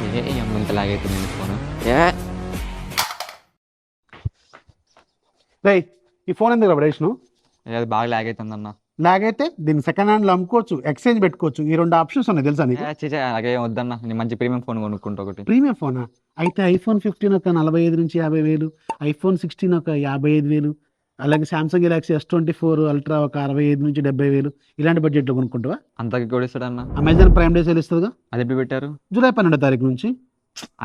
ఏ అమ్మ ఇంత లాగైతుంది ఫోన్. రేయ్ ఈ ఫోన్ ఎందుకు పడేసినావు? అది బాగా లాగ్ అవుతుంది అన్న. లాగ్ అయితే దీన్ని సెకండ్ హ్యాండ్లో అమ్ముకోవచ్చు, ఎక్స్చేంజ్ పెట్టుకోవచ్చు. ఈ 2 ఆప్షన్స్ ఉన్నాయి తెలుసా నీకు? అలాగే వద్దన్న, నేను మంచి ప్రీమియం ఫోన్ కొనుక్కుంటా ఒకటి. ప్రీమియం ఫోనా? అయితే ఐఫోన్ 15 ఒక 45 నుంచి 50,000, ఐఫోన్ 16 ఒక 55,000, అలాగే సామ్సంగ్ గెలాక్సీ S24 అల్ట్రా ఒక 65 నుంచి 70,000 ఇలాంటి బడ్జెట్లో కొనుక్కుంటావా? అంతకి కూడా ఇస్తాడన్న. అమెజాన్ ప్రైమ్ డే సేల్ ఇస్తుందిగా అది ఎప్పుడు పెట్టారు? జూలై 12వ తారీఖు నుంచి.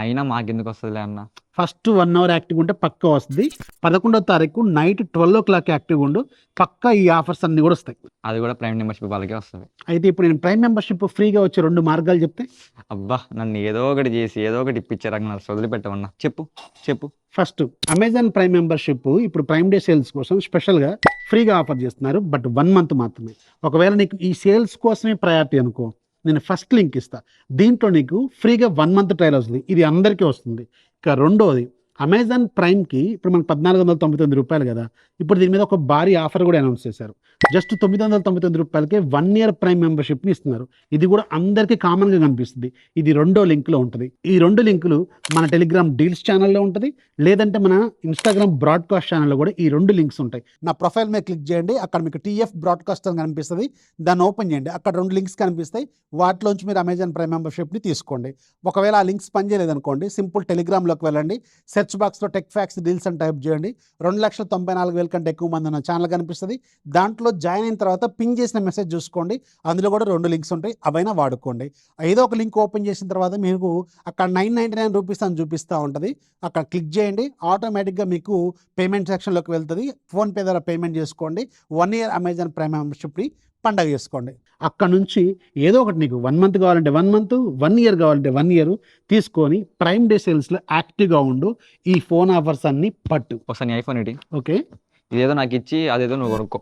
అయినా మాకెందుకు వస్తుందిలే అన్న. ఫస్ట్ 1 అవర్ యాక్టివ్ ఉంటే పక్కా వస్తుంది. 11వ తారీఖు నైట్ 12 o'clock యాక్టివ్ ఉండు, పక్కా ఈ ఆఫర్స్ అన్ని కూడా వస్తాయి. అది కూడా ప్రైమ్ మెంబర్షిప్ వాళ్ళకే వస్తుంది. అయితే ఇప్పుడు నేను ప్రైమ్ మెంబర్షిప్ ఫ్రీగా వచ్చే 2 మార్గాలు చెప్తే, అబ్బా నన్ను ఏదో ఒకటి చేసి ఏదో ఒకటి ఇప్పించారు, నాకు వదిలిపెట్టమన్నా. చెప్పు చెప్పు. ఫస్ట్ అమెజాన్ ప్రైమ్ మెంబర్షిప్ ఇప్పుడు ప్రైమ్ డే సేల్స్ కోసం స్పెషల్గా ఫ్రీగా ఆఫర్ చేస్తున్నారు. బట్ 1 month మాత్రమే. ఒకవేళ నీకు ఈ సేల్స్ కోసమే ప్రయారిటీ అనుకో, నేను ఫస్ట్ లింక్ ఇస్తా. దీంట్లో నీకు ఫ్రీగా 1 month ట్రయల్ వస్తుంది. ఇది అందరికీ వస్తుంది. ఇక రెండోది, అమెజాన్ ప్రైమ్కి ఇప్పుడు మనకు 1,499 రూపాయలు కదా, ఇప్పుడు దీని మీద ఒక భారీ ఆఫర్ కూడా అనౌన్స్ చేశారు. జస్ట్ 999 రూపాయలకే 1 year ప్రైమ్ మెంబర్షిప్ని ఇస్తున్నారు. ఇది కూడా అందరికీ కామన్గా కనిపిస్తుంది. ఇది రెండో లింక్లో ఉంటుంది. ఈ 2 లింకులు మన టెలిగ్రామ్ డీల్స్ ఛానల్లో ఉంటుంది, లేదంటే మన ఇన్స్టాగ్రామ్ బ్రాడ్కాస్ట్ ఛానల్లో కూడా ఈ 2 లింక్స్ ఉంటాయి. నా ప్రొఫైల్ మీద క్లిక్ చేయండి, అక్కడ మీకు టీఎఫ్ బ్రాడ్కాస్ట్ అని కనిపిస్తుంది. దాన్ని ఓపెన్ చేయండి, అక్కడ 2 లింక్స్ కనిపిస్తాయి. వాటిలోంచి మీరు అమెజాన్ ప్రైమ్ మెంబర్షిప్ని తీసుకోండి. ఒకవేళ ఆ లింక్స్ పనిచేయలేదనుకోండి, సింపుల్ టెలిగ్రామ్లోకి వెళ్ళండి, సెర్చ్ బాక్స్లో టెక్ ఫ్యాక్స్ డీల్స్ అని టైప్ చేయండి. 2,94,000 కంటే ఎక్కువ మంది ఉన్న ఛానల్ కనిపిస్తుంది. దాంట్లో జాయిన్ అయిన తర్వాత పిన్ చేసిన మెసేజ్ చూసుకోండి, అందులో కూడా 2 లింక్స్ ఉంటాయి, అవైనా వాడుకోండి. ఏదో ఒక లింక్ ఓపెన్ చేసిన తర్వాత మీకు అక్కడ 999 రూపీస్ అని చూపిస్తూ ఉంటుంది. అక్కడ క్లిక్ చేయండి, ఆటోమేటిక్గా మీకు పేమెంట్ సెక్షన్లోకి వెళ్తుంది. ఫోన్పే ద్వారా పేమెంట్ చేసుకోండి. 1 year అమెజాన్ ప్రైమ్ మెంబర్షిప్ని పండగ చేసుకోండి. అక్కడ నుంచి ఏదో ఒకటి నీకు 1 month కావాలంటే 1 month, 1 year కావాలంటే 1 year తీసుకొని ప్రైమ్ డే సేల్స్లో యాక్టివ్గా ఉండు. ఈ ఫోన్ ఆఫర్స్ అన్ని పట్టు. ఒకసారి నీ ఐఫోన్ ఏంటి? ఓకే, ఇదేదో నాకు ఇచ్చి అదేదో నువ్వు కొనుక్కో.